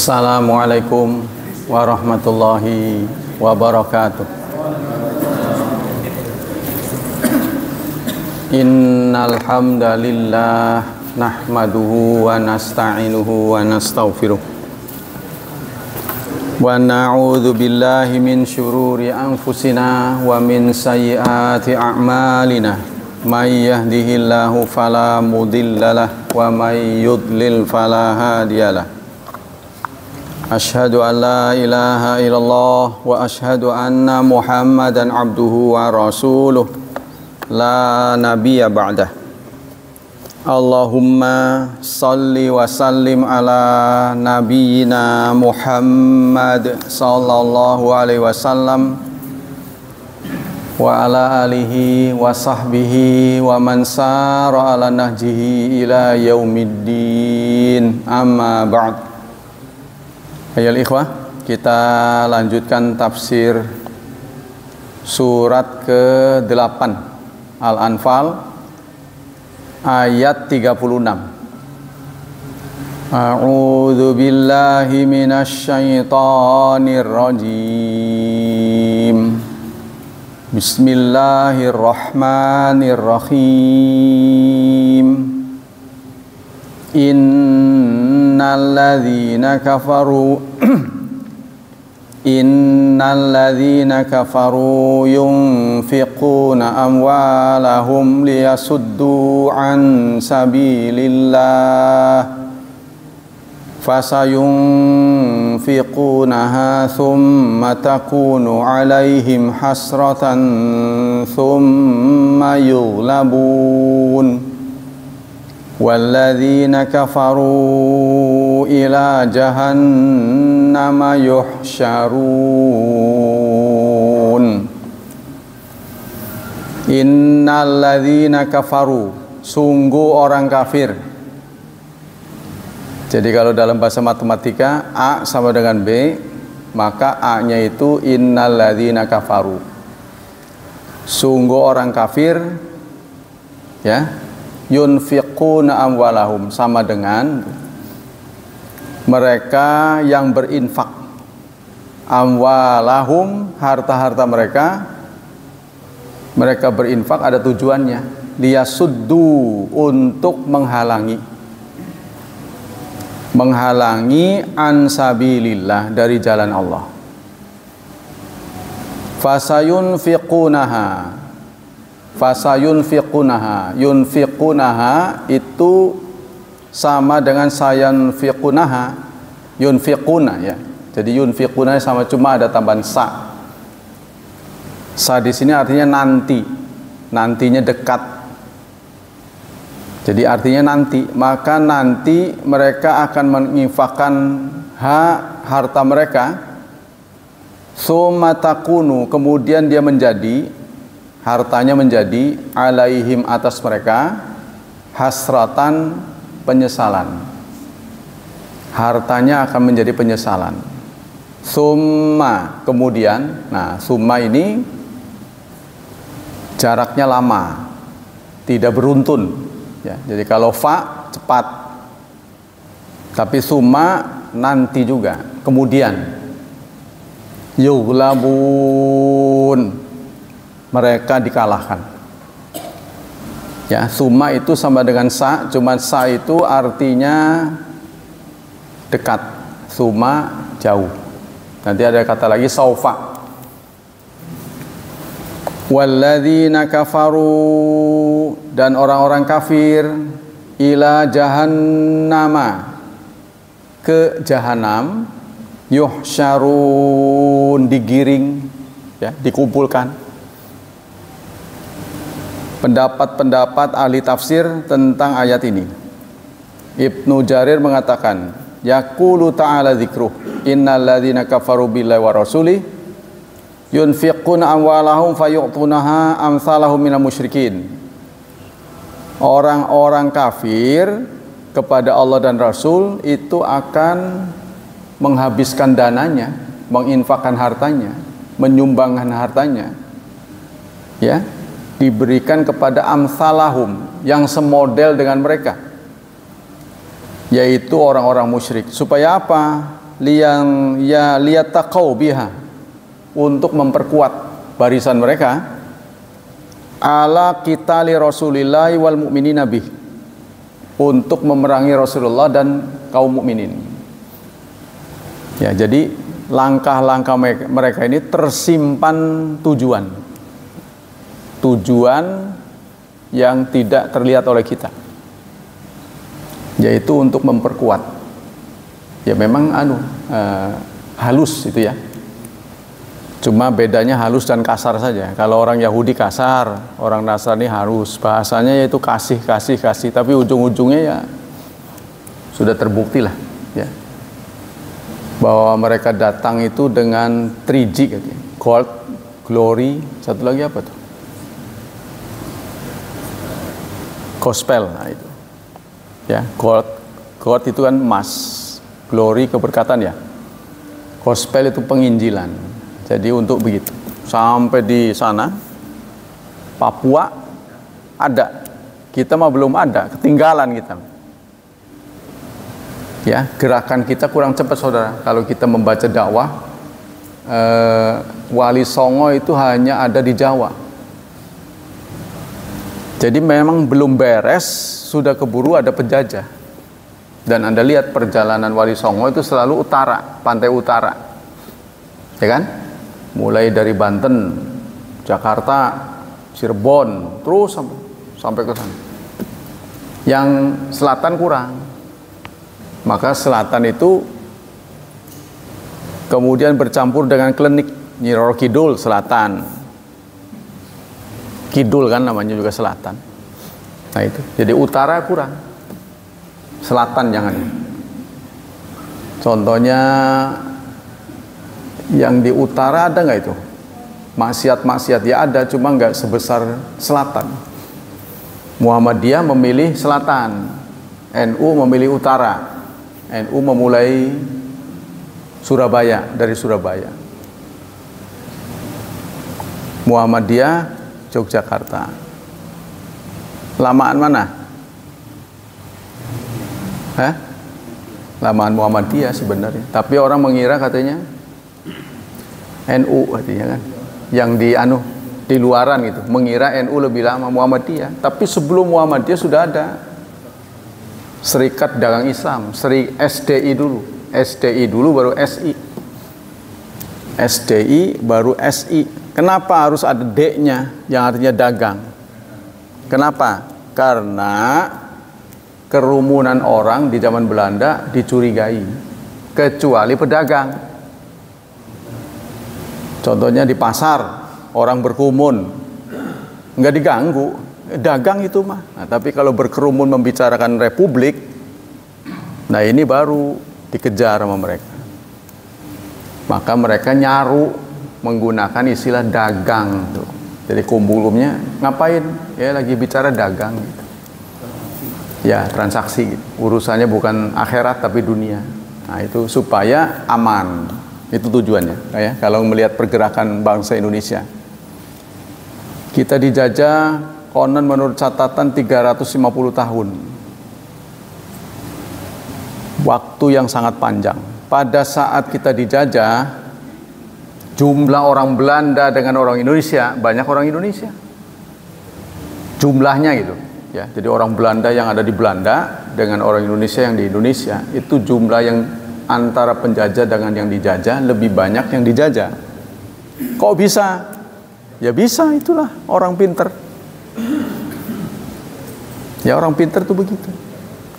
Assalamualaikum warahmatullahi wabarakatuh. Innal hamdalillah nahmaduhu wa nasta'inuhu wa nastaghfiruh. Wa na'udzu billahi min syururi anfusina wa min sayyiati a'malina. May yahdihillahu fala mudhillalah wa may yudlil fala hadiyalah. Asyhadu an la ilaha illallah wa asyhadu anna Muhammadan abduhu wa rasuluh la nabiyya ba'dah. Allahumma salli wa sallim ala nabiyyina Muhammad sallallahu alaihi wasallam wa ala alihi wa sahbihi wa man sara ala nahjihi ila yaumiddin, amma ba'd. Ayolah ikhwah, kita lanjutkan tafsir surat ke-8 Al-Anfal ayat 36. A'udzu billahi minasy syaithanir rajim. Bismillahirrahmanirrahim. Innalladzina kafaru yunfiquna amwalahum liyasuddu an sabilillah fasayunfiqunaha thumma takunu alaihim hasratan thumma yughlabun walladzina kafaru ila jahannama yuhsyarun. Innalladzina kafaru, sungguh orang kafir. Jadi kalau dalam bahasa matematika A sama dengan B, maka A-nya itu innalladzina kafaru, sungguh orang kafir, ya. Yunfiquna amwalahum, sama dengan mereka yang berinfak. Amwalahum, harta-harta mereka, mereka berinfak ada tujuannya. Liyasuddu, untuk menghalangi ansabilillah, dari jalan Allah. Fasayunfiqunaha, yunfiqunaha itu sama dengan sayanfiqunaha, yunfiquna, ya. Jadi yunfiquna sama, cuma ada tambahan sa. Sa di sini artinya nanti, nantinya dekat. Jadi artinya nanti, maka nanti mereka akan menginfakkan harta mereka. Tsumma takunu, kemudian dia menjadi, hartanya menjadi, alaihim, atas mereka, hasratan, penyesalan. Hartanya akan menjadi penyesalan. Summa, kemudian, nah summa ini jaraknya lama, tidak beruntun, ya. Jadi kalau fa cepat, tapi summa nanti juga, kemudian. Yughlabun, mereka dikalahkan. Ya, summa itu sama dengan sa, cuma sa itu artinya dekat, summa jauh. Nanti ada kata lagi saufa. Walladzina kafaru, dan orang-orang kafir, ila jahannama, ke jahanam, yuhsyarun, digiring, ya, dikumpulkan. Pendapat-pendapat ahli tafsir tentang ayat ini. Ibnu Jarir mengatakan, yaqulu ta'ala dzikruh, innalladzina kafaru billahi wa rasulih yunfiquna amwalahum fayu'tunaha amsalahum minal musyrikin. Orang-orang kafir kepada Allah dan Rasul itu akan menghabiskan dananya, menginfakkan hartanya, menyumbangkan hartanya, ya, diberikan kepada amsalahum, yang semodel dengan mereka, yaitu orang-orang musyrik. Supaya apa? liyataqau biha, untuk memperkuat barisan mereka, ala qitali Rasulillahi wal mu'minina bih, untuk memerangi Rasulullah dan kaum mukminin. Ya, jadi langkah-langkah mereka ini tersimpan tujuan yang tidak terlihat oleh kita, yaitu untuk memperkuat. Ya memang halus itu ya, cuma bedanya halus dan kasar saja. Kalau orang Yahudi kasar, orang Nasrani halus, bahasanya yaitu kasih, tapi ujung-ujungnya ya sudah terbukti lah ya, bahwa mereka datang itu dengan 3G katanya. Gold, glory, satu lagi apa tuh? Gospel. Nah itu ya, gold itu kan emas, glory keberkatan ya, gospel itu penginjilan. Jadi untuk begitu sampai di sana Papua ada, kita mah belum ada, ketinggalan kita ya. Gerakan kita kurang cepat saudara. Kalau kita membaca dakwah, Wali Songo itu hanya ada di Jawa. Jadi memang belum beres, sudah keburu ada penjajah. Dan Anda lihat perjalanan Wali Songo itu selalu utara, pantai utara, ya kan? Mulai dari Banten, Jakarta, Cirebon, terus sampai ke sana. Yang selatan kurang. Maka selatan itu kemudian bercampur dengan Klenik, Nyi Roro Kidul selatan. Kidul kan namanya juga selatan. Nah itu, jadi utara kurang, selatan jangan. Contohnya yang di utara ada nggak itu? Maksiat ya ada, cuma nggak sebesar selatan. Muhammadiyah memilih selatan, NU memilih utara. NU memulai Surabaya, dari Surabaya. Muhammadiyah Yogyakarta. Lamaan mana? Lamaan Muhammadiyah sebenarnya. Tapi orang mengira katanya NU katanya kan. Yang di luaran gitu, mengira NU lebih lama Muhammadiyah. Tapi sebelum Muhammadiyah sudah ada Serikat Dagang Islam, SDI dulu. SDI dulu baru SI. SDI baru SI. Kenapa harus ada D-nya yang artinya dagang? Kenapa? Karena kerumunan orang di zaman Belanda dicurigai, kecuali pedagang. Contohnya di pasar, orang berkerumun, nggak diganggu, dagang itu mah. Nah, tapi kalau berkerumun membicarakan republik, nah ini baru dikejar sama mereka. Maka mereka nyaru menggunakan istilah dagang tuh. Jadi kumbulumnya ngapain? Ya lagi bicara dagang gitu. Ya transaksi gitu. Urusannya bukan akhirat tapi dunia. Nah itu supaya aman. Itu tujuannya ya. Kalau melihat pergerakan bangsa Indonesia, kita dijajah konon menurut catatan 350 tahun. Waktu yang sangat panjang. Pada saat kita dijajah, jumlah orang Belanda dengan orang Indonesia, banyak orang Indonesia. Jumlahnya gitu. Ya, jadi orang Belanda yang ada di Belanda dengan orang Indonesia yang di Indonesia, itu jumlah yang antara penjajah dengan yang dijajah lebih banyak yang dijajah. Kok bisa? Ya bisa, itulah orang pinter. Ya orang pinter tuh begitu.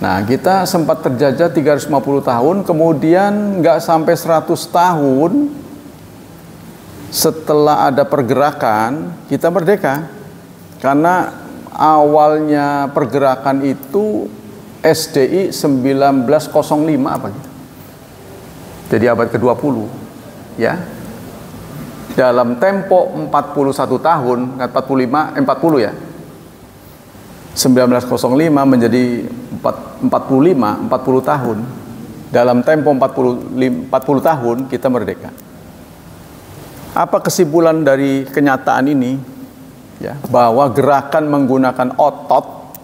Nah, kita sempat terjajah 350 tahun, kemudian nggak sampai 100 tahun setelah ada pergerakan, kita merdeka. Karena awalnya pergerakan itu SDI 1905 apa gitu. Jadi abad ke-20 ya. Dalam tempo 41 tahun, 40 ya. 1905 menjadi 40 tahun. Dalam tempo 40 tahun kita merdeka. Apa kesimpulan dari kenyataan ini? Ya, bahwa gerakan menggunakan otot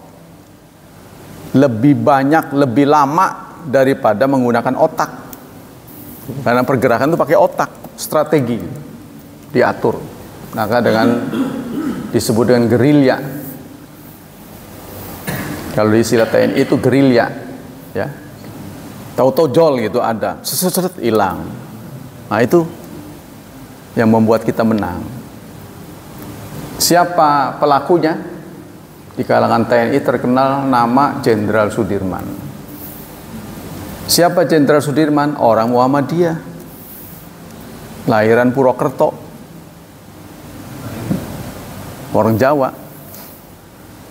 lebih banyak, lebih lama daripada menggunakan otak. Karena pergerakan itu pakai otak, strategi, diatur. Maka disebut dengan gerilya. Kalau di istilah TNI itu gerilya, ya. Tahu-tahu jol gitu ada, seset hilang. Nah itu yang membuat kita menang. Siapa pelakunya? Di kalangan TNI terkenal nama Jenderal Sudirman. Siapa Jenderal Sudirman? Orang Muhammadiyah, lahiran Purwokerto, orang Jawa,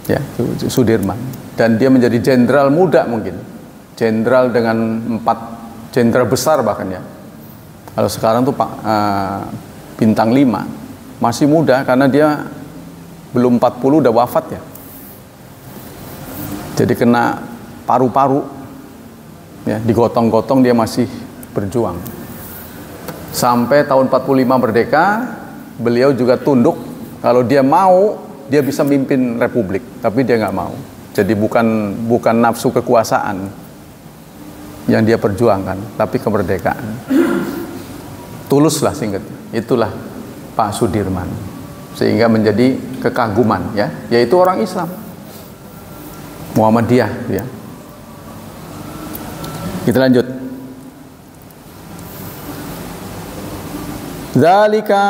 ya Sudirman. Dan dia menjadi jenderal muda mungkin, jenderal dengan 4 jenderal besar bahkan ya. Kalau sekarang tuh bintang 5, masih muda karena dia belum 40 udah wafat ya. Jadi kena paru-paru. Ya, digotong-gotong dia masih berjuang. Sampai tahun 45 merdeka, beliau juga tunduk. Kalau dia mau, dia bisa mimpin republik, tapi dia nggak mau. Jadi bukan nafsu kekuasaan yang dia perjuangkan, tapi kemerdekaan. Tuluslah singkatnya. Itulah Pak Sudirman. Sehingga menjadi kekaguman, ya, yaitu orang Islam, Muhammadiyah, ya. Kita lanjut. Dzalika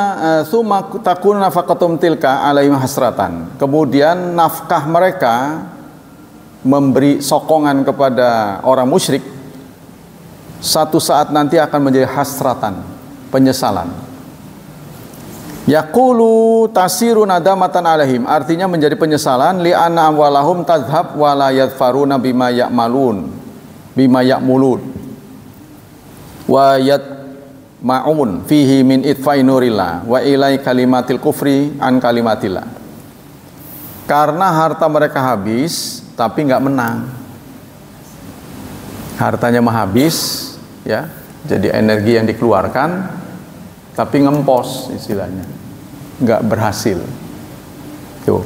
summa takun nafaqatum tilka alaihim hasratan. Kemudian nafkah mereka memberi sokongan kepada orang musyrik satu saat nanti akan menjadi hasratan, penyesalan. Yaqulu tasiru nadamatan alaihim, artinya menjadi penyesalan li anna amwalahum tadhhab wa la yadfaruna bima ya'mulun wa yatma'un fihi min itfai nurillah wa ilai kalimatil kufri an kalimatillah. Karena harta mereka habis tapi nggak menang, hartanya mah habis, ya, jadi energi yang dikeluarkan tapi ngempos istilahnya, nggak berhasil. Tuh,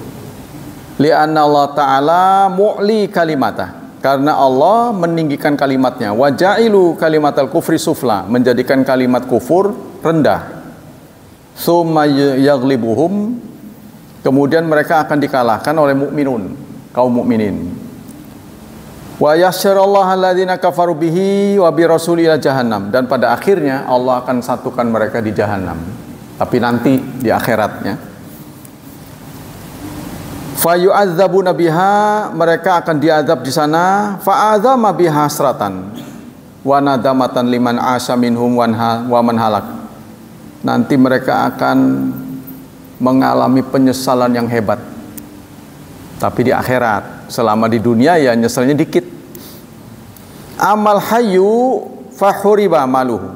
li'anna Allah Ta'ala mu'li kalimatah, karena Allah meninggikan kalimatnya. Wajailu kalimatal kufri sufla, menjadikan kalimat kufur rendah. Tsumma yaghlibuhum, kemudian mereka akan dikalahkan oleh mukminun, kaum mukminin. Wa yasyarallahu alladzina kafaru bihi wa bi rasuli ila jahannam, dan pada akhirnya Allah akan satukan mereka di jahanam. Tapi nanti di akhiratnya. Fayu'adzabuna biha, mereka akan diazab di sana. Fa'adzama biha hasratan wa nadamatan liman asya minhum wa man halak. Nanti mereka akan mengalami penyesalan yang hebat. Tapi di akhirat, selama di dunia ya nyesalnya dikit. Amal hayyu fahuriba maluhu.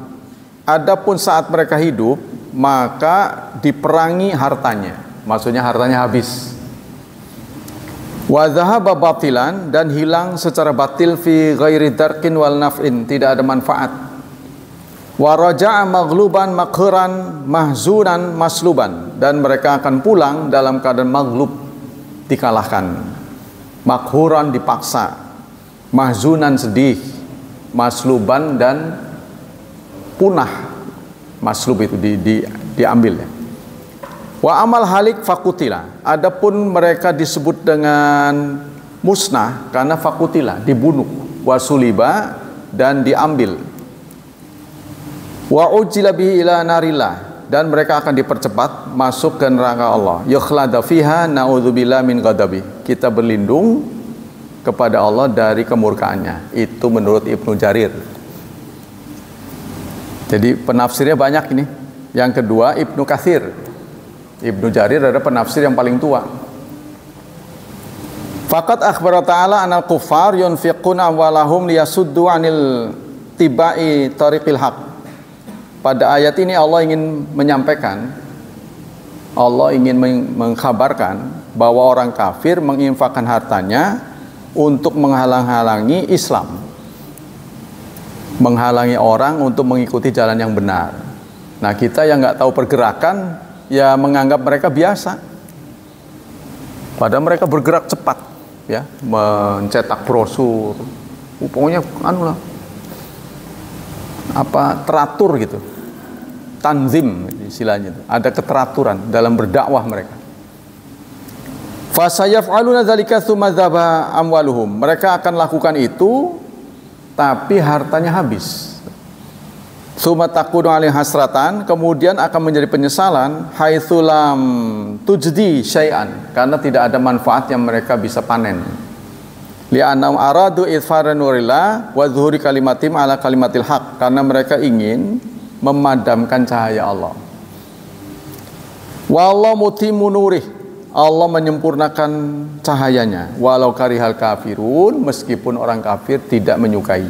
Adapun saat mereka hidup, maka diperangi hartanya. Maksudnya hartanya habis. Wa dhahaba batilan, dan hilang secara batil fi ghairi darkin wal naf'in, tidak ada manfaat. Wa raja'a maghluban makhuran mahzunan masluban, dan mereka akan pulang dalam keadaan maghlub, dikalahkan, makhuran dipaksa, mahzunan sedih, masluban dan punah. Maslub itu diambil ya. Wa amal halik fakutila, adapun mereka disebut dengan musnah karena fakutila, dibunuh, wasuliba, dan diambil. Wa ujila bihi ila narillah, dan mereka akan dipercepat masuk ke neraka Allah. Yukhlada fiha na'udzubillah min ghadabi, kita berlindung kepada Allah dari kemurkaannya. Itu menurut Ibnu Jarir. Jadi penafsirnya banyak ini. Yang kedua Ibnu Katsir. Ibnu Jarir adalah penafsir yang paling tua. Faqad akhbara ta'ala anal kuffar yunfiquna amwalahum liyasuddu 'anil tibai tariqil haq. Pada ayat ini Allah ingin menyampaikan, Allah ingin mengkhabarkan bahwa orang kafir menginfakkan hartanya untuk menghalang-halangi Islam, menghalangi orang untuk mengikuti jalan yang benar. Nah, kita yang nggak tahu pergerakan ya menganggap mereka biasa, padahal mereka bergerak cepat, ya, mencetak brosur, pokoknya anu lah, teratur gitu, tanzim istilahnya itu. Ada keteraturan dalam berdakwah mereka. Fasayaf'aluna dzalika tsumma dzaba amwaluhum. Mereka akan lakukan itu tapi hartanya habis. Tsumma takunu alaihi hasratan, kemudian akan menjadi penyesalan haitsu lam tujdi syai'an, karena tidak ada manfaat yang mereka bisa panen. Li'annahum aradu idfara nurillah wa zuhuri kalimatim ala kalimatil haq, karena mereka ingin memadamkan cahaya Allah. Wallahu mutimmu nurih, Allah menyempurnakan cahayanya, walau karihal kafirun, meskipun orang kafir tidak menyukai.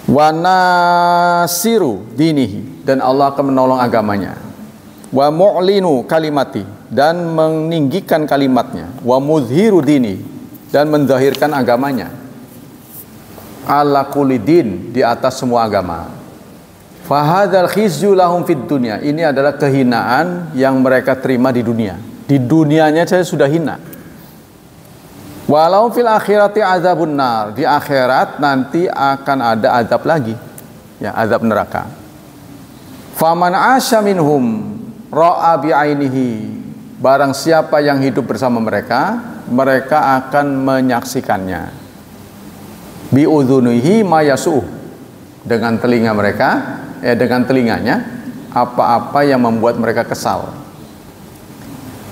Wa nasiru dinihi, dan Allah akan menolong agamanya. Wa mu'linu kalimati, dan meninggikan kalimatnya. Wa muzhiru dini, dan menzahirkan agamanya. Ala kulli din, di atas semua agama. Fahadzal khizyu lahum fid dunya, ini adalah kehinaan yang mereka terima di dunia. Di dunianya saya sudah hina. Walau fil akhirati azabun nar, di akhirat nanti akan ada azab lagi, ya, azab neraka. Faman asya minhum ra'a bi'ainihi, barang siapa yang hidup bersama mereka, mereka akan menyaksikannya. Bi'udhunihi ma yasuh, dengan telinga mereka, dengan telinganya apa-apa yang membuat mereka kesal.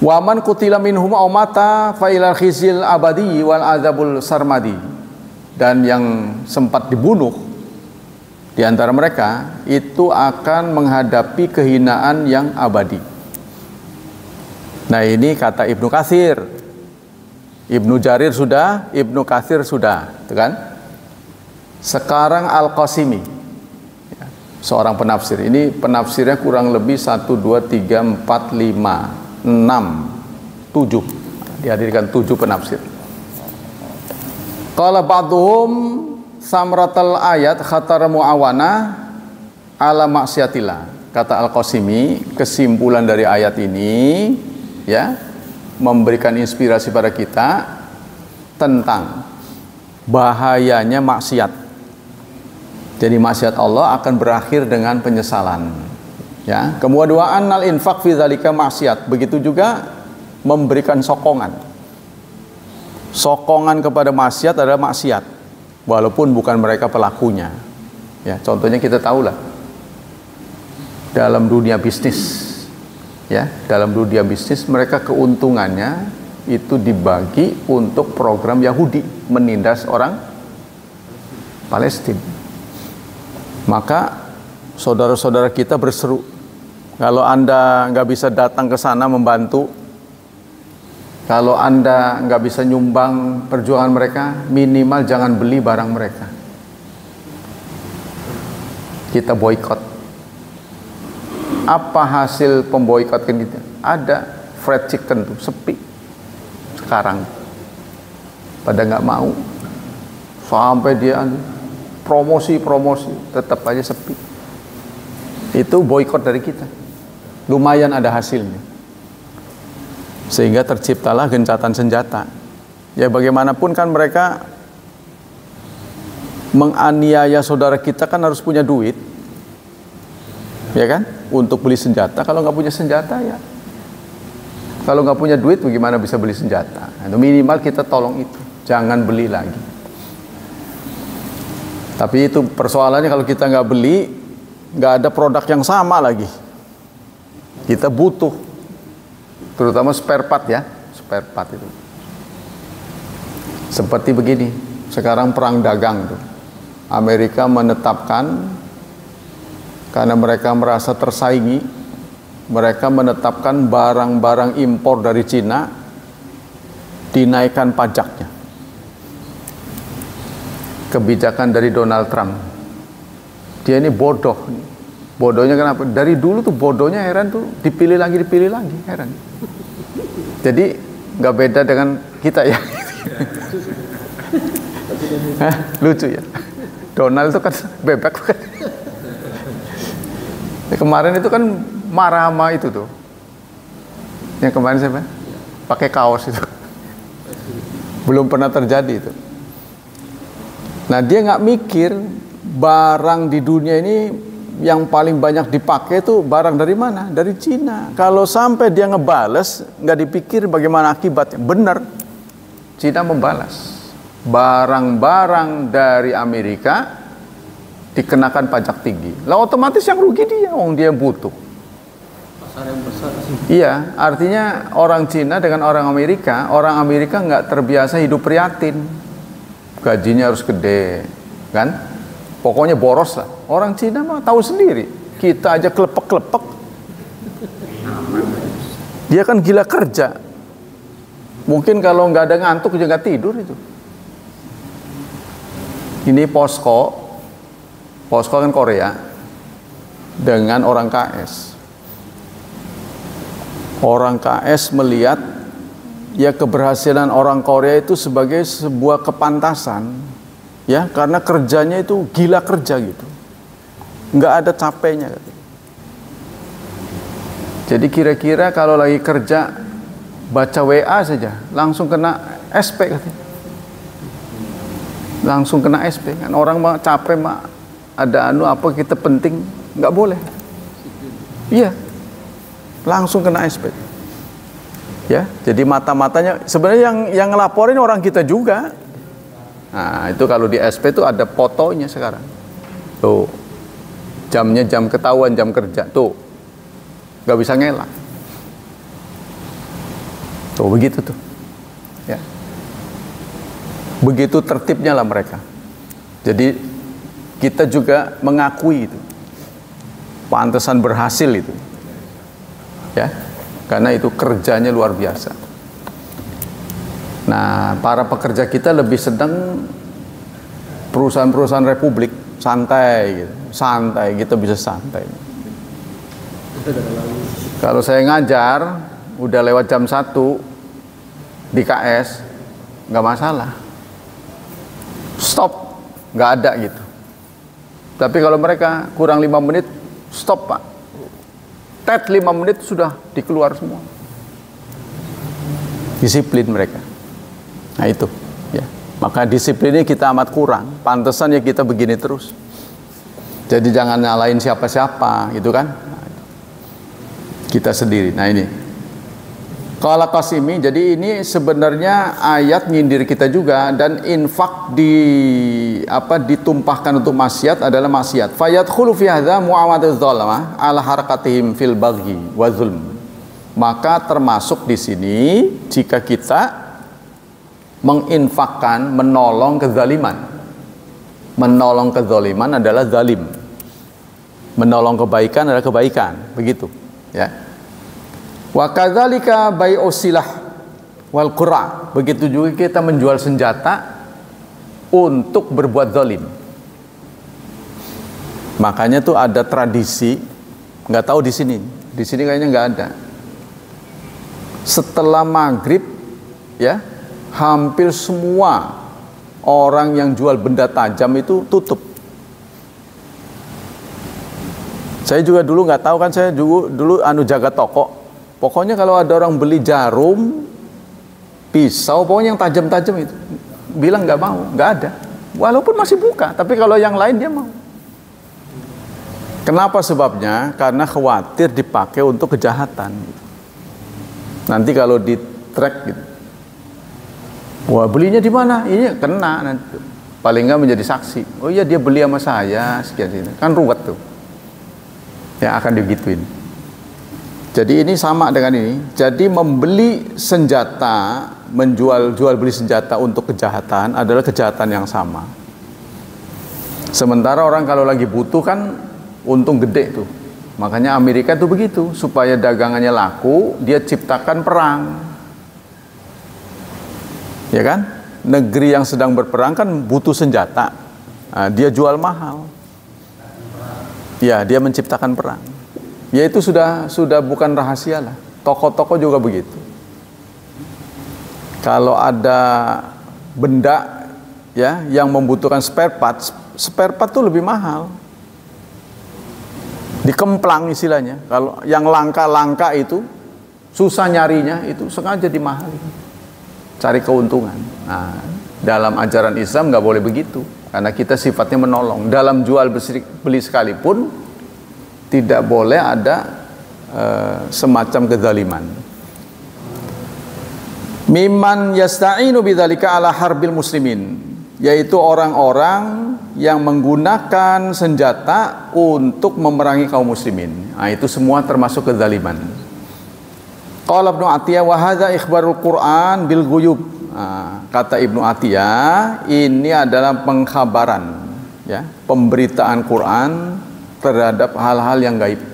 Waman kutila minhum aw mata fa ilal khizyil abadi wal azabul sarmadi, dan yang sempat dibunuh di antara mereka itu akan menghadapi kehinaan yang abadi. Nah, ini kata Ibnu Katsir. Ibnu Jarir sudah, Ibnu Katsir sudah, itu kan? Sekarang Al-Qasimi, seorang penafsir. Ini penafsirnya kurang lebih 1, 2, 3, 4, 5, 6, 7. Dihadirkan 7 penafsir. Qala ba'dhum samratal ayat khatar muawana ala maksiatillah. Kata Al-Qasimi, kesimpulan dari ayat ini, ya, memberikan inspirasi pada kita tentang bahayanya maksiat. Jadi maksiat Allah akan berakhir dengan penyesalan. Ya, kemudian annal infaq fi dzalika maksiat. Begitu juga memberikan sokongan. Sokongan kepada maksiat adalah maksiat, walaupun bukan mereka pelakunya. Ya, contohnya kita tahulah dalam dunia bisnis. Ya, dalam dunia bisnis mereka keuntungannya itu dibagi untuk program Yahudi menindas orang Palestina. Maka saudara-saudara kita berseru, kalau Anda nggak bisa datang ke sana membantu, kalau Anda nggak bisa nyumbang perjuangan mereka, minimal jangan beli barang mereka. Kita boikot. Apa hasil pemboikotkan kita? Ada fried chicken tuh sepi sekarang, pada nggak mau, sampai dia promosi tetap aja sepi. Itu boikot dari kita. Lumayan ada hasilnya, sehingga terciptalah gencatan senjata. Ya, bagaimanapun kan mereka menganiaya saudara kita kan harus punya duit, ya kan, untuk beli senjata. Kalau nggak punya senjata, ya, kalau nggak punya duit bagaimana bisa beli senjata? Nah, minimal kita tolong itu, jangan beli lagi. Tapi itu persoalannya, kalau kita nggak beli, nggak ada produk yang sama lagi. Kita butuh, terutama spare part, ya, spare part itu. Seperti begini, sekarang perang dagang tuh. Amerika menetapkan, karena mereka merasa tersaingi, mereka menetapkan barang-barang impor dari Cina dinaikkan pajaknya. Kebijakan dari Donald Trump. Dia ini bodoh. Bodohnya kenapa? Dari dulu tuh bodohnya, heran tuh, dipilih lagi, heran. Jadi nggak beda dengan kita, ya. Lucu ya. Donald itu kan bebek kan. Kemarin itu kan marah sama itu tuh. Yang kemarin siapa? Pakai kaos itu. Belum pernah terjadi itu. Nah, dia nggak mikir barang di dunia ini yang paling banyak dipakai itu barang dari mana? Dari Cina. Kalau sampai dia ngebales, nggak dipikir bagaimana akibatnya. Benar, Cina membalas. Barang-barang dari Amerika dikenakan pajak tinggi. Lah otomatis yang rugi dia, dia butuh. Pasar yang besar sih. Iya, artinya orang Cina dengan orang Amerika nggak terbiasa hidup prihatin. Gajinya harus gede, kan? Pokoknya boros lah. Orang Cina mah tahu sendiri. Kita aja klepek-klepek. Dia kan gila kerja. Mungkin kalau nggak ada ngantuk juga nggak tidur itu. Ini Posko kan Korea dengan orang KS. Orang KS melihat ya keberhasilan orang Korea itu sebagai sebuah kepantasan, ya, karena kerjanya itu gila kerja gitu, nggak ada capeknya. Jadi kira-kira kalau lagi kerja baca WA saja langsung kena SP katanya. Langsung kena SP kan, orang mah capek mah ada apa kita penting nggak boleh. Iya, langsung kena SP. Ya, jadi mata-matanya sebenarnya yang ngelaporin orang kita juga. Nah, itu kalau di SP itu ada fotonya sekarang. Tuh, jamnya jam ketahuan jam kerja. Tuh, nggak bisa ngelak. Tuh, begitu tuh. Ya. Begitu tertibnya lah mereka. Jadi kita juga mengakui itu. Pantesan berhasil itu. Ya. Karena itu kerjanya luar biasa. Nah, para pekerja kita lebih sedang perusahaan-perusahaan republik santai gitu. Santai, kita bisa santai. Kalau saya ngajar udah lewat jam 1 di KS nggak masalah. Stop, nggak ada gitu. Tapi kalau mereka kurang 5 menit, stop Pak. Tet 5 menit sudah dikeluar semua. Disiplin mereka. Nah itu, ya. Maka disiplinnya kita amat kurang. Pantesan ya kita begini terus. Jadi jangan nyalain siapa-siapa, gitu kan? Kita sendiri. Nah ini. Qala Qasimi, jadi ini sebenarnya ayat nyindir kita juga, dan infak ditumpahkan untuk maksiat adalah maksiat. Fayadkhulu fi hadza muawadaz zalamah ala harakatihim fil baghi wa zulm. Maka termasuk di sini jika kita menginfakkan, menolong kezaliman. Menolong kezaliman adalah zalim. Menolong kebaikan adalah kebaikan, begitu, ya. Wa kadzalika bai'us silah wal qura. Begitu juga kita menjual senjata untuk berbuat zalim. Makanya tuh ada tradisi, nggak tahu di sini kayaknya nggak ada. Setelah maghrib, ya, hampir semua orang yang jual benda tajam itu tutup. Saya juga dulu nggak tahu kan, saya dulu jaga toko. Pokoknya kalau ada orang beli jarum, pisau, pokoknya yang tajam-tajam itu, bilang nggak mau, nggak ada. Walaupun masih buka, tapi kalau yang lain dia mau. Kenapa sebabnya? Karena khawatir dipakai untuk kejahatan. Nanti kalau di track gitu, wah belinya di mana? Ini kena nanti. Paling nggak menjadi saksi. Oh iya dia beli sama saya sekian, kan ruwet tuh. Ya akan digituin. Jadi ini sama dengan ini. Jadi membeli senjata, jual beli senjata untuk kejahatan adalah kejahatan yang sama. Sementara orang kalau lagi butuh kan untung gede tuh. Makanya Amerika tuh begitu, supaya dagangannya laku, dia ciptakan perang. Ya kan? Negeri yang sedang berperang kan butuh senjata. Nah, dia jual mahal. Ya, dia menciptakan perang. Ya itu sudah bukan rahasia lah. Toko-toko juga begitu. Kalau ada benda ya yang membutuhkan spare part itu lebih mahal. Dikemplang istilahnya. Kalau yang langka-langka itu susah nyarinya, itu sengaja dimahalin. Cari keuntungan. Nah, dalam ajaran Islam nggak boleh begitu. Karena kita sifatnya menolong. Dalam jual beli sekalipun tidak boleh ada semacam kezaliman. Mimman yasta'inu bidzalika ala harbil muslimin, yaitu orang-orang yang menggunakan senjata untuk memerangi kaum muslimin. Nah, itu semua termasuk kezaliman. Qala Ibnu Atiyah wa hadza ikhbarul Qur'an bil ghuyub. Nah, kata Ibnu Atiyah, ini adalah pengkhabaran, ya, pemberitaan Quran terhadap hal-hal yang gaib.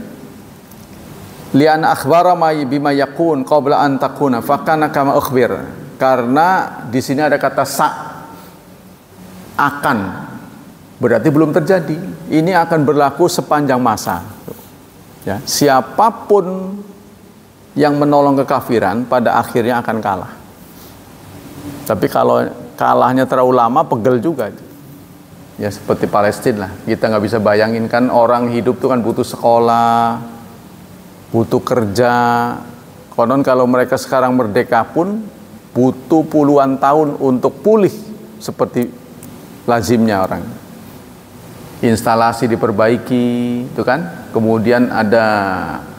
Lian akhbara bima yakun qabla an takuna fakana kama ukhbir. Karena di sini ada kata akan, berarti belum terjadi. Ini akan berlaku sepanjang masa. Ya, siapapun yang menolong kekafiran pada akhirnya akan kalah. Tapi kalau kalahnya terlalu lama, pegel juga. Ya seperti Palestina lah. Kita nggak bisa bayangin kan, orang hidup itu kan butuh sekolah, butuh kerja. Konon kalau mereka sekarang merdeka pun butuh puluhan tahun untuk pulih seperti lazimnya orang. Instalasi diperbaiki, itu kan. Kemudian ada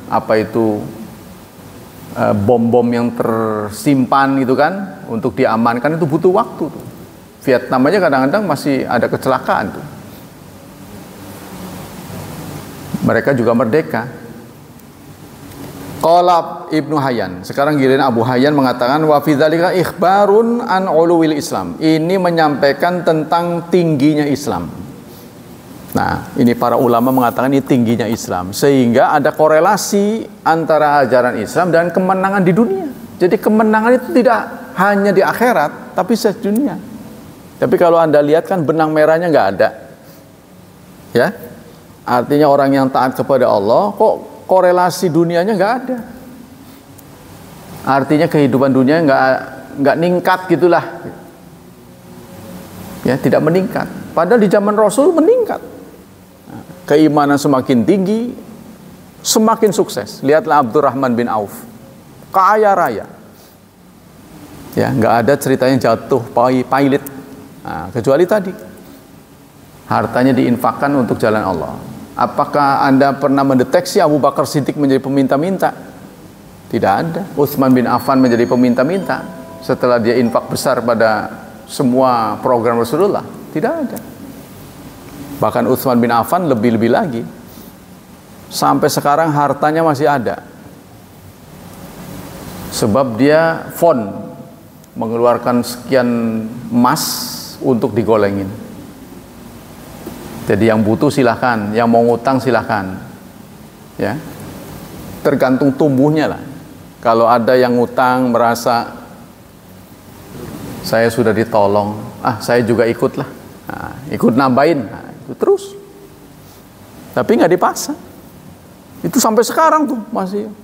apa itu bom-bom yang tersimpan itu kan, untuk diamankan itu butuh waktu tuh. Vietnam aja kadang-kadang masih ada kecelakaan tuh. Mereka juga merdeka. Qala Ibnu Hayyan, sekarang giliran Abu Hayyan mengatakan wa fi dzalika ikhbarun an uluwil Islam. Ini menyampaikan tentang tingginya Islam. Nah, ini para ulama mengatakan ini tingginya Islam, sehingga ada korelasi antara ajaran Islam dan kemenangan di dunia. Jadi kemenangan itu tidak hanya di akhirat, tapi sedunia. Tapi kalau Anda lihat kan benang merahnya nggak ada. Ya. Artinya orang yang taat kepada Allah, kok korelasi dunianya nggak ada. Artinya kehidupan dunia nggak ningkat gitulah. Ya, tidak meningkat. Padahal di zaman Rasul meningkat. Keimanan semakin tinggi, semakin sukses. Lihatlah Abdurrahman bin Auf, kaya raya. Ya, nggak ada ceritanya jatuh pailit. Nah, kecuali tadi hartanya diinfakkan untuk jalan Allah. Apakah Anda pernah mendeteksi Abu Bakar Siddiq menjadi peminta-minta? Tidak ada. Utsman bin Affan menjadi peminta-minta setelah dia infak besar pada semua program Rasulullah? Tidak ada. Bahkan Utsman bin Affan lebih-lebih lagi. Sampai sekarang hartanya masih ada. Sebab dia fond mengeluarkan sekian emas untuk digolengin. Jadi yang butuh silahkan, yang mau ngutang silahkan. Ya, tergantung tumbuhnya lah. Kalau ada yang ngutang merasa saya sudah ditolong, saya juga ikutlah, ikut nambahin, itu terus. Tapi nggak dipaksa. Itu sampai sekarang tuh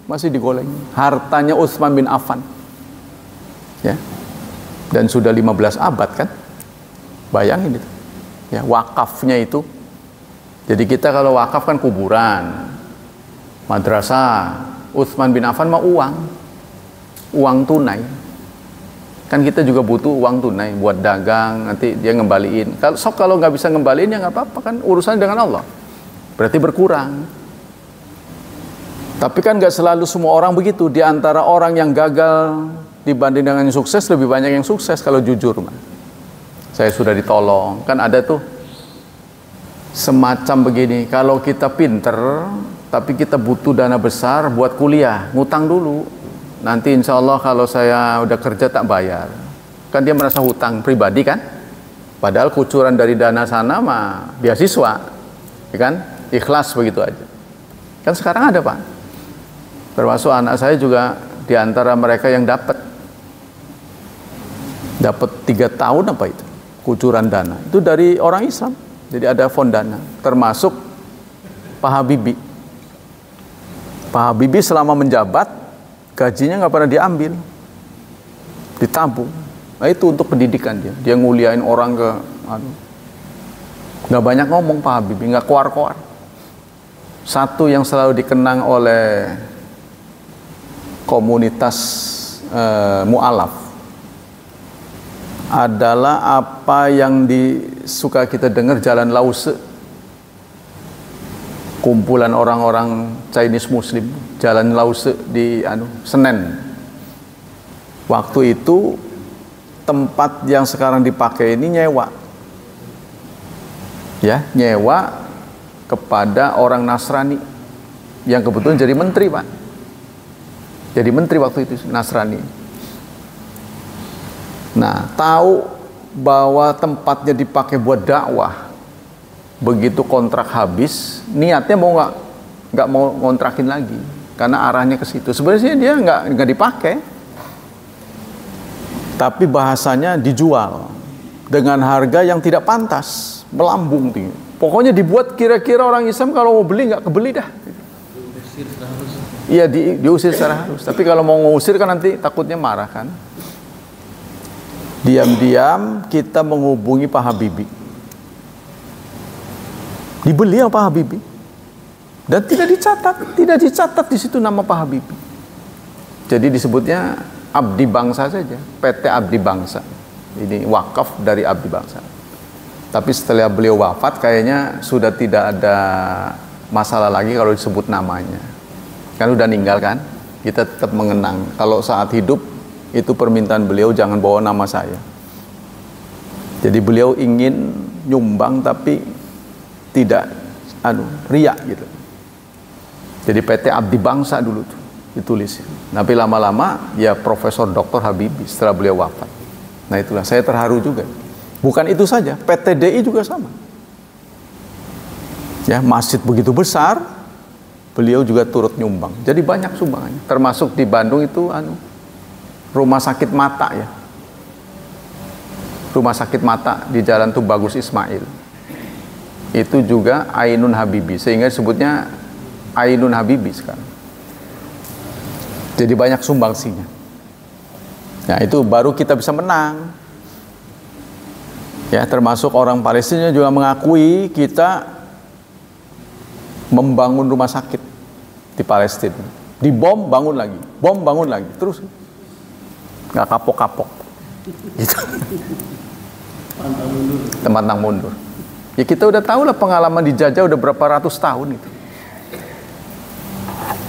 masih digolengin. Hartanya Utsman bin Affan. Ya. Dan sudah 15 abad kan? Bayangin itu. Ya, wakafnya itu. Jadi kita kalau wakaf kan kuburan, madrasah. Utsman bin Affan mah uang tunai. Kan kita juga butuh uang tunai buat dagang, nanti dia ngembaliin. Kalau nggak bisa ngembaliin ya nggak apa-apa, kan urusan dengan Allah. Berarti berkurang. Tapi kan nggak selalu semua orang begitu. Di antara orang yang gagal dibanding dengan yang sukses, lebih banyak yang sukses kalau jujur. Saya sudah ditolong. Kan ada tuh semacam begini. Kalau kita pinter, tapi kita butuh dana besar buat kuliah, ngutang dulu. Nanti insya Allah kalau saya udah kerja tak bayar. Kan dia merasa hutang pribadi kan. Padahal kucuran dari dana sana mah beasiswa, ya kan? Ikhlas begitu aja. Kan sekarang ada Pak. Termasuk anak saya juga di antara mereka yang dapat 3 tahun apa itu kucuran dana. Itu dari orang Islam. Jadi ada fond dana. Termasuk Pak Habibie. Pak Habibie selama menjabat gajinya nggak pernah diambil, ditabung. Nah itu untuk pendidikan dia. Dia nguliain orang ke, nggak banyak ngomong Pak Habibie, nggak koar-koar. Satu yang selalu dikenang oleh komunitas mu'alaf adalah apa yang suka kita dengar Jalan Lause, kumpulan orang-orang Chinese Muslim, Jalan Lause di Senen. Waktu itu tempat yang sekarang dipakai ini nyewa, ya, nyewa kepada orang Nasrani yang kebetulan jadi menteri, Pak. Jadi menteri waktu itu Nasrani. Nah, tahu bahwa tempatnya dipakai buat dakwah, begitu kontrak habis, niatnya nggak mau ngontrakin lagi, karena arahnya ke situ. Sebenarnya dia nggak dipakai, tapi bahasanya dijual dengan harga yang tidak pantas, melambung tinggi. Pokoknya dibuat kira-kira orang Islam kalau mau beli nggak kebeli dah. Iya, diusir secara halus. Tapi kalau mau ngusir kan nanti takutnya marah kan. Diam-diam kita menghubungi Pak Habibie. Dibeli sama Pak Habibie. Dan tidak dicatat di situ nama Pak Habibie. Jadi disebutnya Abdi Bangsa saja, PT Abdi Bangsa. Ini wakaf dari Abdi Bangsa. Tapi setelah beliau wafat kayaknya sudah tidak ada masalah lagi kalau disebut namanya. Kan udah meninggal kan? Kita tetap mengenang. Kalau saat hidup itu permintaan beliau, jangan bawa nama saya. Jadi beliau ingin nyumbang tapi tidak riak gitu. Jadi PT Abdi Bangsa dulu tuh ditulis. Tapi lama-lama ya Profesor Dr. Habibie setelah beliau wafat. Nah itulah saya terharu juga. Bukan itu saja, PTDI juga sama. Ya, masjid begitu besar, beliau juga turut nyumbang. Jadi banyak sumbangannya. Termasuk di Bandung itu rumah sakit mata ya. Rumah sakit mata di Jalan Tubagus Ismail. Itu juga Ainun Habibie, sehingga disebutnya Ainun Habibie sekarang. Jadi banyak sumbangsinya. Nah, itu baru kita bisa menang. Ya, termasuk orang Palestina juga mengakui kita membangun rumah sakit di Palestina. Dibom, bangun lagi. Bom, bangun lagi. Terus nggak kapok-kapok. Gitu. Pantang mundur. Ya kita udah tahu lah pengalaman dijajah udah berapa ratus tahun itu.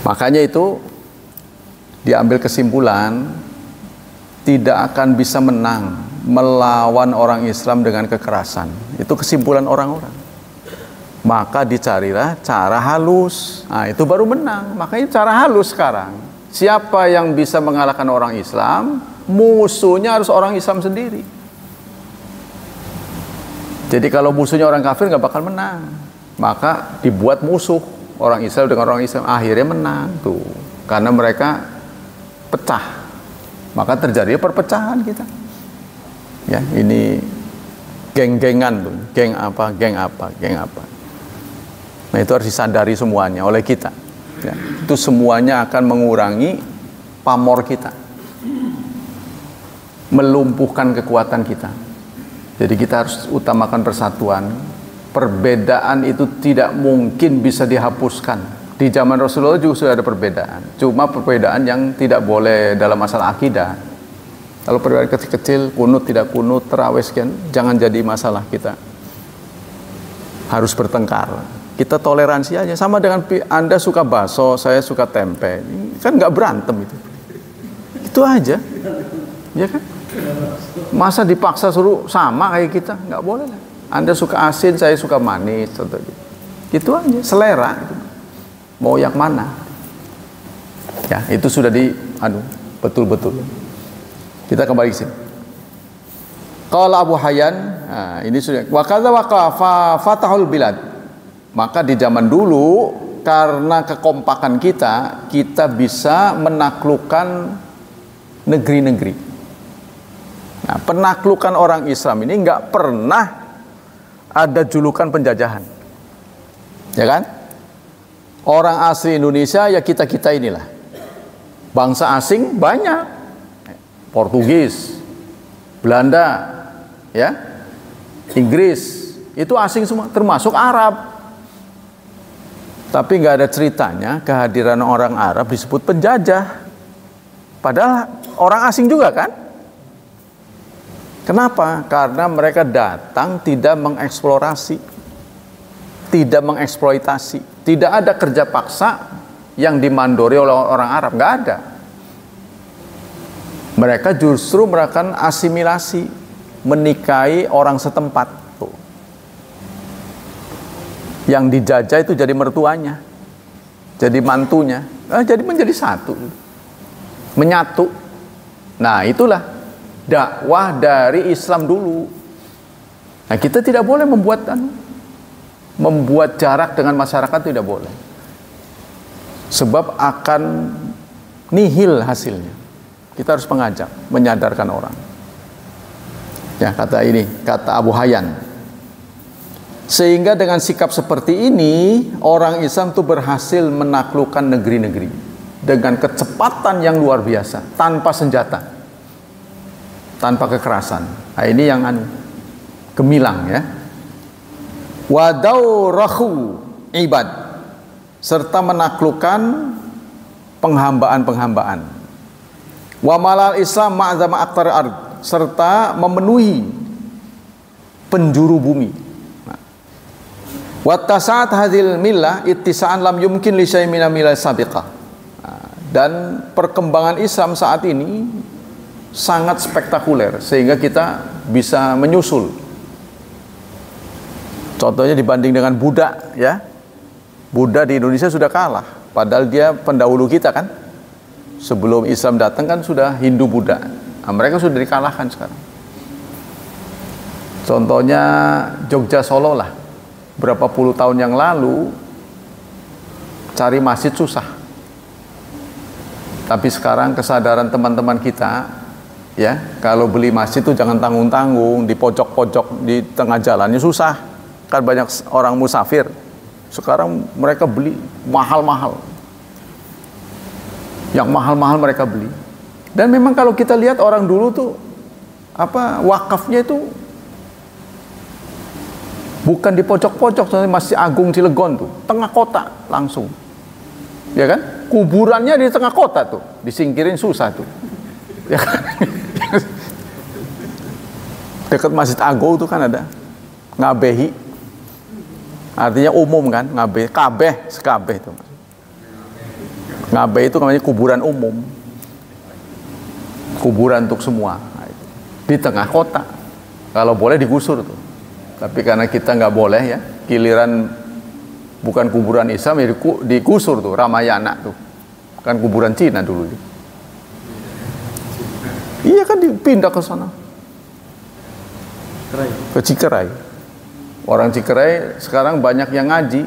Makanya itu diambil kesimpulan tidak akan bisa menang melawan orang Islam dengan kekerasan. Itu kesimpulan orang-orang. Maka dicarilah cara halus. Nah, itu baru menang. Makanya cara halus sekarang. Siapa yang bisa mengalahkan orang Islam, musuhnya harus orang Islam sendiri. Jadi kalau musuhnya orang kafir nggak bakal menang. Maka dibuat musuh orang Islam dengan orang Islam, akhirnya menang tuh. Karena mereka pecah. Maka terjadi perpecahan kita. Ya, ini geng-gengan tuh, geng apa. Nah, itu harus disadari semuanya oleh kita. Ya, itu semuanya akan mengurangi pamor kita, melumpuhkan kekuatan kita. Jadi kita harus utamakan persatuan. Perbedaan itu tidak mungkin bisa dihapuskan. Di zaman Rasulullah juga sudah ada perbedaan. Cuma perbedaan yang tidak boleh dalam masalah akidah. Kalau perbedaan kecil-kecil, kunut tidak kunut, terawih sekian, jangan jadi masalah kita. Harus bertengkar. Kita toleransi aja. Sama dengan Anda suka bakso, saya suka tempe. Kan nggak berantem itu. Itu aja. Ya kan? Masa dipaksa suruh sama kayak kita? Nggak boleh lah. Anda suka asin, saya suka manis. Itu aja. Selera. Mau yang mana? Ya, itu sudah betul-betul. Kita kembali ke sini. Qala Abu Hayyan, nah, ini sudah wa kadza waqafa fatahul bilad. Maka di zaman dulu karena kekompakan kita bisa menaklukkan negeri-negeri. Nah, penaklukan orang Islam ini nggak pernah ada julukan penjajahan. Ya kan? Orang asli Indonesia ya kita-kita inilah. Bangsa asing banyak. Portugis, Belanda, ya, Inggris, itu asing semua, termasuk Arab. Tapi nggak ada ceritanya kehadiran orang Arab disebut penjajah. Padahal orang asing juga kan? Kenapa? Karena mereka datang tidak mengeksplorasi, tidak mengeksploitasi. Tidak ada kerja paksa yang dimandori oleh orang Arab, nggak ada. Mereka justru melakukan asimilasi, menikahi orang setempat. Tuh. Yang dijajah itu jadi mertuanya, jadi mantunya, jadi menjadi satu, menyatu. Nah, itulah dakwah dari Islam dulu. Nah, kita tidak boleh membuat jarak dengan masyarakat, tidak boleh. Sebab akan nihil hasilnya. Kita harus mengajak, menyadarkan orang. Ya, kata Abu Hayyan. Sehingga dengan sikap seperti ini, orang Islam itu berhasil menaklukkan negeri-negeri dengan kecepatan yang luar biasa, tanpa senjata, tanpa kekerasan. Nah, ini yang gemilang ya. Wadaurahu ibad, serta menaklukkan penghambaan-penghambaan. Wa malal Islam ma'zama aktar ard, serta memenuhi penjuru bumi. Wa tasa'at hadhil millah ittisa'an lam yumkin li syai'in min milal sabiqah. Dan perkembangan Islam saat ini sangat spektakuler sehingga kita bisa menyusul. Contohnya dibanding dengan Buddha, ya. Buddha di Indonesia sudah kalah, padahal dia pendahulu kita kan. Sebelum Islam datang kan sudah Hindu Buddha. Nah, mereka sudah dikalahkan sekarang. Contohnya Jogja Solo lah. Berapa puluh tahun yang lalu cari masjid susah. Tapi sekarang kesadaran teman-teman kita, ya, kalau beli masjid itu jangan tanggung-tanggung di pojok-pojok di tengah jalannya susah. Kan banyak orang musafir. Sekarang mereka beli mahal-mahal. Yang mahal-mahal mereka beli. Dan memang kalau kita lihat orang dulu tuh wakafnya itu bukan di pojok-pojok, seperti Masjid Agung Cilegon tuh, tengah kota langsung. Ya kan? Kuburannya di tengah kota tuh, disingkirin susah tuh. Ya kan? Dekat Masjid Agung tuh kan ada ngabehi. Artinya umum kan, ngabeh, kabeh, sekabeh itu. Ngabeh itu namanya kuburan umum, kuburan untuk semua. Di tengah kota, kalau boleh digusur tuh. Tapi karena kita nggak boleh ya, giliran bukan kuburan Islam ya digusur tuh, Ramayana tuh, kan kuburan Cina dulu. Iya kan dipindah ke sana, ke Cikeray. Orang Cikeray sekarang banyak yang ngaji.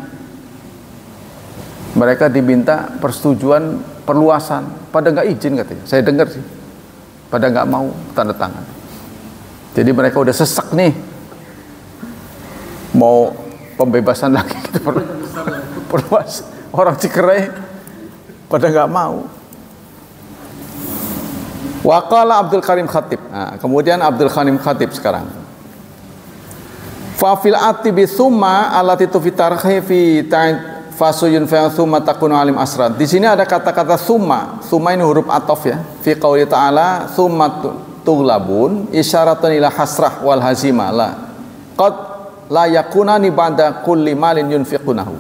Mereka diminta persetujuan perluasan, pada nggak izin katanya. Saya dengar sih, pada nggak mau tanda tangan. Jadi mereka udah sesek nih, mau pembebasan lagi gitu, perluas. Orang Cikeray pada nggak mau. Waqala Abdul Karim Khatib. Nah, kemudian Abdul Karim Khatib sekarang. Fa fil atibi summa allati tufitarhi fi fasuyun fa summa takunu alim asrar. Di sini ada kata-kata summa. Summa ini huruf ataf ya. Fi qouli ta'ala summa tughlabun isyaratun ila hasrah wal hazimah la. Qad la yakunani ba'da kulli malin yunfiqunahu.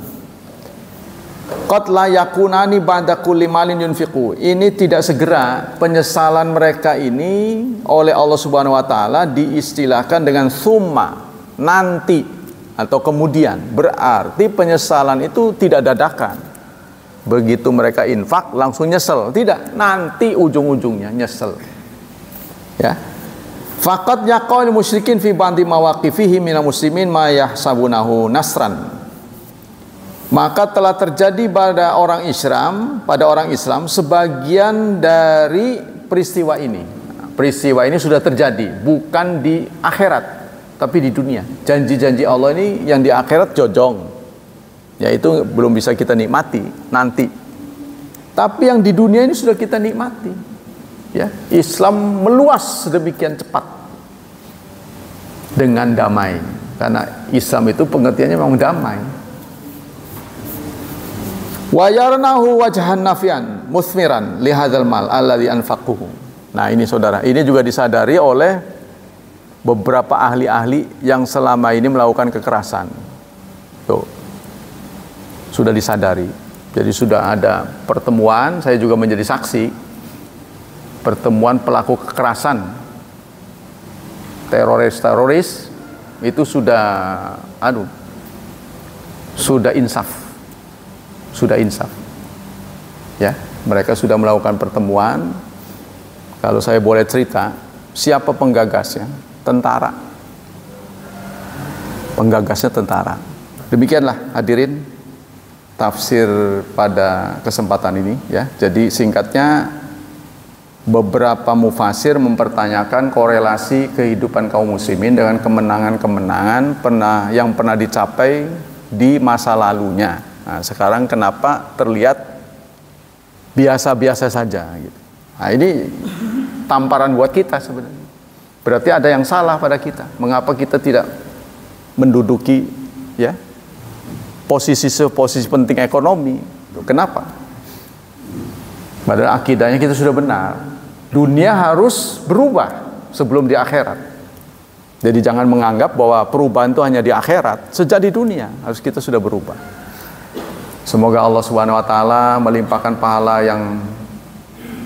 Qad la yakunani ba'da kulli malin yunfiqu. Ini tidak segera, penyesalan mereka ini oleh Allah Subhanahu wa taala diistilahkan dengan summa, nanti atau kemudian. Berarti penyesalan itu tidak dadakan. Begitu mereka infak langsung nyesel, tidak, nanti ujung-ujungnya nyesel. Ya. Faqad yaqul musyrikin fi ba'di mawaqifihi minal muslimin ma yahsabunahu nasran. Maka telah terjadi pada orang Islam sebagian dari peristiwa ini. Peristiwa ini sudah terjadi, bukan di akhirat tapi di dunia. Janji-janji Allah ini yang di akhirat jojong, yaitu belum bisa kita nikmati nanti. Tapi yang di dunia ini sudah kita nikmati. Ya, Islam meluas sedemikian cepat dengan damai. Karena Islam itu pengertiannya memang damai. Wa yarnahu wajhan nafian musmiran li hadzal mal alladzi anfaquhu. Nah, ini saudara, ini juga disadari oleh beberapa ahli-ahli yang selama ini melakukan kekerasan. Tuh, sudah disadari. Jadi sudah ada pertemuan, saya juga menjadi saksi, pertemuan pelaku kekerasan, teroris-teroris, itu sudah insaf. Ya, mereka sudah melakukan pertemuan. Kalau saya boleh cerita, siapa penggagasnya? Tentara. Penggagasnya tentara. Demikianlah hadirin tafsir pada kesempatan ini ya. Jadi singkatnya, beberapa mufasir mempertanyakan korelasi kehidupan kaum muslimin dengan kemenangan-kemenangan yang pernah dicapai di masa lalunya. Nah, sekarang kenapa terlihat biasa-biasa saja gitu. Nah, ini tamparan buat kita sebenarnya. Berarti ada yang salah pada kita. Mengapa kita tidak menduduki ya posisi penting ekonomi? Kenapa? Padahal akidahnya kita sudah benar. Dunia harus berubah sebelum di akhirat. Jadi jangan menganggap bahwa perubahan itu hanya di akhirat. Sejak di dunia harus kita sudah berubah. Semoga Allah Subhanahu wa taala melimpahkan pahala yang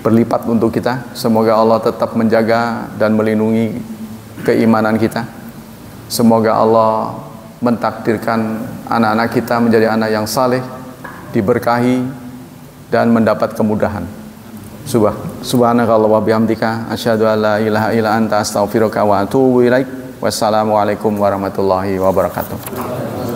berlipat untuk kita. Semoga Allah tetap menjaga dan melindungi keimanan kita. Semoga Allah mentakdirkan anak-anak kita menjadi anak yang saleh, diberkahi dan mendapat kemudahan. Subhanakallah wa bihamdika asyhadu an la ilaha illa anta astaghfiruka wa atubu ilaik. Wassalamualaikum warahmatullahi wabarakatuh.